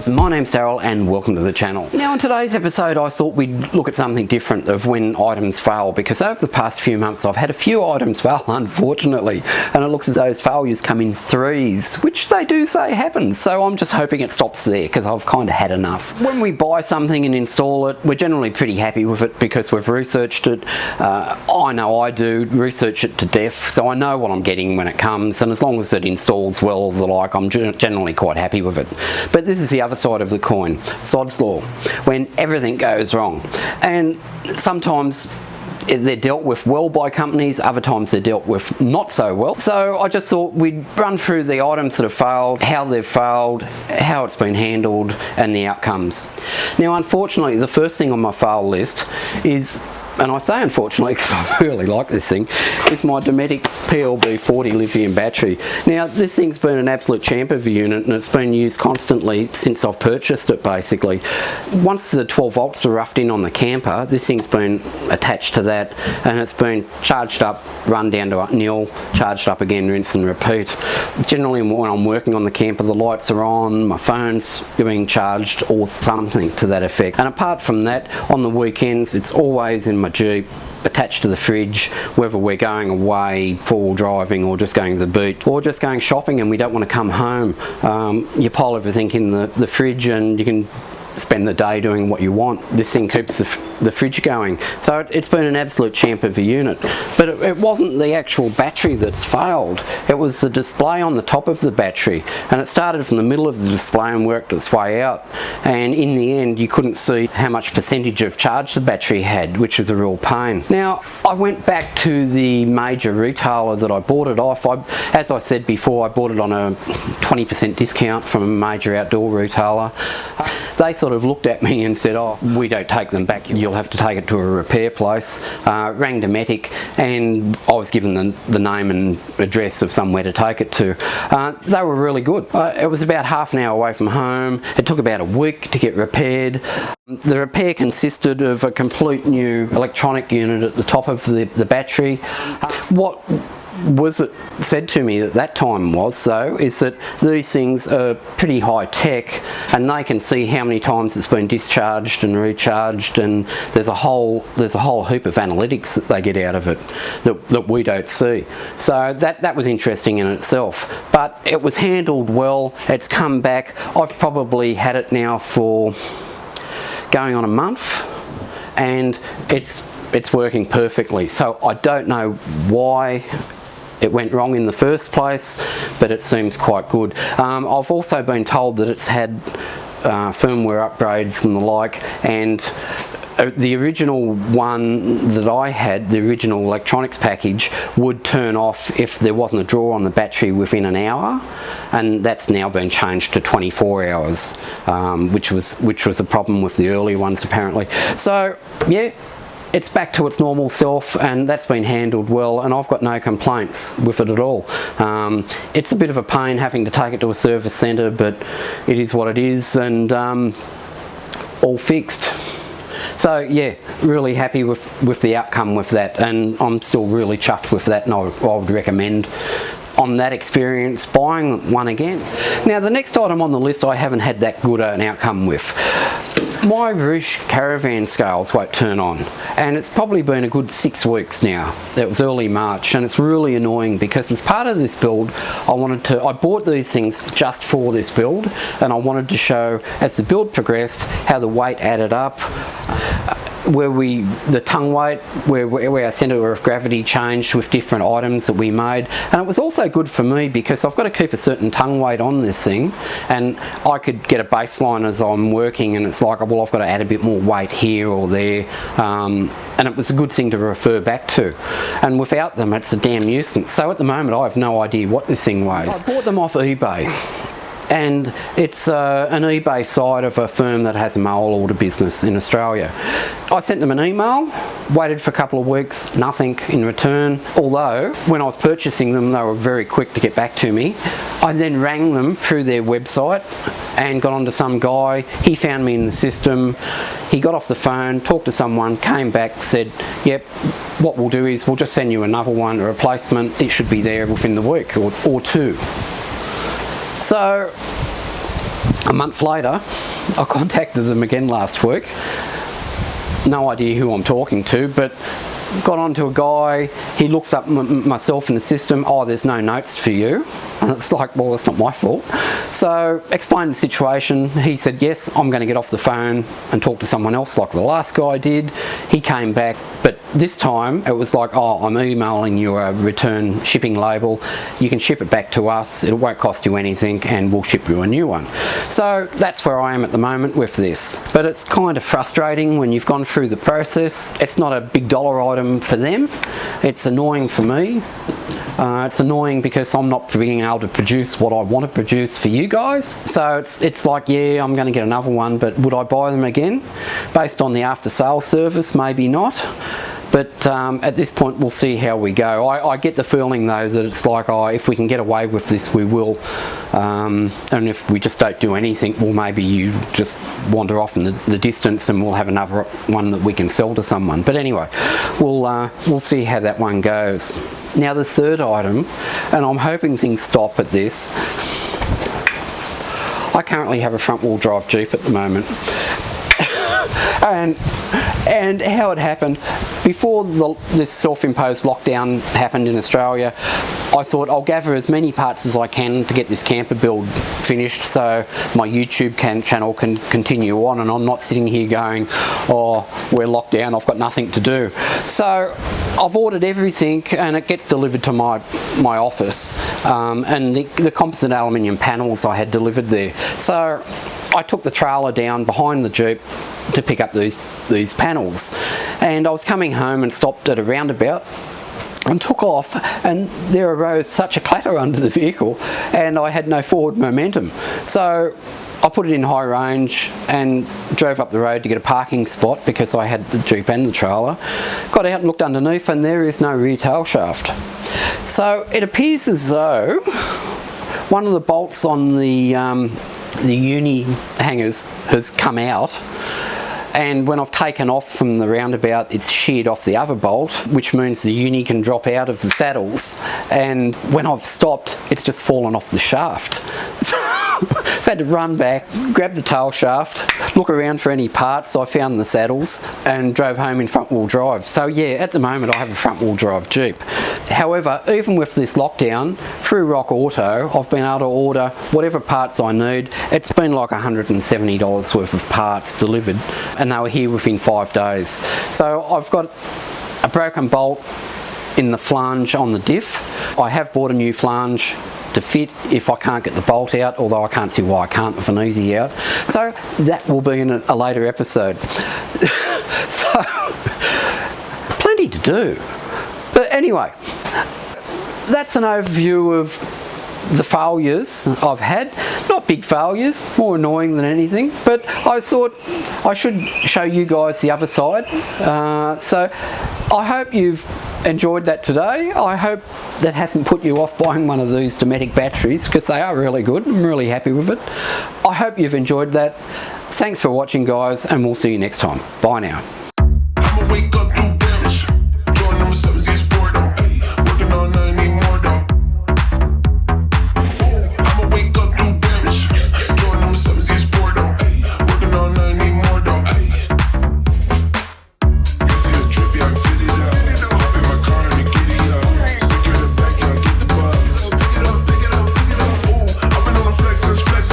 guys, my name's Daryl and welcome to the channel. Now in today's episode I thought we'd look at something different of when items fail, because over the past few months I've had a few items fail unfortunately, and it looks as though those failures come in threes, which they do say happens, so I'm just hoping it stops there because I've kind of had enough. When we buy something and install it, we're generally pretty happy with it because we've researched it. I know I do research it to death, so I know what I'm getting when it comes, and as long as it installs well, I'm generally quite happy with it. But this is the other side of the coin, Sod's Law, when everything goes wrong. And sometimes they're dealt with well by companies, other times they're dealt with not so well. So I just thought we'd run through the items that have failed, how they've failed, how it's been handled, and the outcomes. Now unfortunately, the first thing on my fail list is, and I say unfortunately because I really like this thing, is my Dometic PLB40 lithium battery. Now this thing's been an absolute champ of a unit and it's been used constantly since I've purchased it basically. Once the 12 volts are roughed in on the camper, this thing's been attached to that and it's been charged up, run down to nil, charged up again, rinse and repeat. Generally when I'm working on the camper, the lights are on, my phone's being charged or something to that effect. And apart from that, on the weekends it's always in my Jeep, attached to the fridge, whether we're going away, four-wheel driving, or just going to the beach, or just going shopping and we don't want to come home. You pile everything in the fridge and you can spend the day doing what you want. This thing keeps the fridge going. So it's been an absolute champ of a unit. But it wasn't the actual battery that's failed. It was the display on the top of the battery. And it started from the middle of the display and worked its way out. And in the end, you couldn't see how much percentage of charge the battery had, which was a real pain. Now, I went back to the major retailer that I bought it off. As I said before, I bought it on a 20% discount from a major outdoor retailer. They sort of looked at me and said, oh, we don't take them back, you'll have to take it to a repair place. Rang Dometic and I was given the name and address of somewhere to take it to. They were really good. It was about half an hour away from home. It took about a week to get repaired. The repair consisted of a complete new electronic unit at the top of the battery. What was it said to me at that time was, though, is that these things are pretty high tech and they can see how many times it's been discharged and recharged, and there's a whole heap of analytics that they get out of it that we don't see. So that was interesting in itself, but it was handled well. It's come back. I've probably had it now for going on a month and it's working perfectly. So I don't know why it went wrong in the first place, but it seems quite good. I've also been told that it's had firmware upgrades and the like, and the original one that I had, the original electronics package, would turn off if there wasn't a draw on the battery within an hour, and that's now been changed to 24 hours, which was a problem with the early ones apparently. So yeah, it's back to its normal self and that's been handled well, and I've got no complaints with it at all. It's a bit of a pain having to take it to a service centre, but it is what it is, and all fixed. So yeah, really happy with the outcome with that, and I'm still really chuffed with that, and I would recommend on that experience buying one again. Now the next item on the list I haven't had that good an outcome with. My Roosh caravan scales won't turn on, and it's probably been a good 6 weeks now. It was early March and it's really annoying because as part of this build I bought these things just for this build, and I wanted to show as the build progressed how the weight added up, the tongue weight, where our centre of gravity changed with different items that we made. And it was also good for me because I've got to keep a certain tongue weight on this thing, and I could get a baseline as I'm working, and it's like, well, I've got to add a bit more weight here or there, and it was a good thing to refer back to. And without them, it's a damn nuisance. So at the moment I have no idea what this thing weighs. I bought them off eBay, and it's an eBay site of a firm that has a mail order business in Australia. I sent them an email, waited for a couple of weeks, nothing in return, although when I was purchasing them they were very quick to get back to me. I then rang them through their website and got onto some guy. He found me in the system, he got off the phone, talked to someone, came back, said, yep, what we'll do is we'll just send you another one, a replacement, it should be there within the week or two. So A month later, I contacted them again last week. No idea who I'm talking to, but got onto a guy. He looks up myself in the system. Oh, there's no notes for you. And it's like, well, it's not my fault. So explained the situation. He said, yes, I'm going to get off the phone and talk to someone else like the last guy did. He came back, but this time it was like, oh, I'm emailing you a return shipping label. You can ship it back to us. It won't cost you anything and we'll ship you a new one. So that's where I am at the moment with this. But it's kind of frustrating when you've gone through the process. It's not a big dollar item for them. It's annoying for me. It's annoying because I'm not being able to produce what I want to produce for you guys. So it's like, yeah, I'm going to get another one, but would I buy them again? Based on the after sales service, maybe not. But at this point, we'll see how we go. I get the feeling, though, that it's like, oh, if we can get away with this, we will. And if we just don't do anything, well, maybe you just wander off in the distance and we'll have another one that we can sell to someone. But anyway, we'll see how that one goes. Now, the third item, and I'm hoping things stop at this. I currently have a front-wheel drive Jeep at the moment. And how it happened, before this self-imposed lockdown happened in Australia, I thought I'll gather as many parts as I can to get this camper build finished so my YouTube channel can continue on and I'm not sitting here going, oh, we're locked down, I've got nothing to do. So I've ordered everything and it gets delivered to my office, and the composite aluminium panels I had delivered there. So I took the trailer down behind the Jeep to pick up these panels, and I was coming home and stopped at a roundabout and took off, and there arose such a clatter under the vehicle and I had no forward momentum. So I put it in high range and drove up the road to get a parking spot because I had the Jeep and the trailer. Got out and looked underneath and there is no rear tail shaft. So it appears as though one of the bolts on the uni hangers has come out, and when I've taken off from the roundabout it's sheared off the other bolt, which means the uni can drop out of the saddles, and when I've stopped it's just fallen off the shaft. So I had to run back, grab the tail shaft, look around for any parts. I found the saddles and drove home in front wheel drive. So yeah, at the moment I have a front wheel drive Jeep. However, even with this lockdown, through Rock Auto, I've been able to order whatever parts I need. It's been like $170 worth of parts delivered, and they were here within 5 days. So I've got a broken bolt in the flange on the diff. I have bought a new flange to fit if I can't get the bolt out, although I can't see why I can't with an easy out. So that will be in a later episode. So plenty to do. But anyway, that's an overview of the failures I've had. Not big failures, more annoying than anything, but I thought I should show you guys the other side. So I hope you've enjoyed that today. I hope that hasn't put you off buying one of these Dometic batteries, because they are really good. I'm really happy with it. I hope you've enjoyed that. Thanks for watching, guys, and we'll see you next time. Bye now.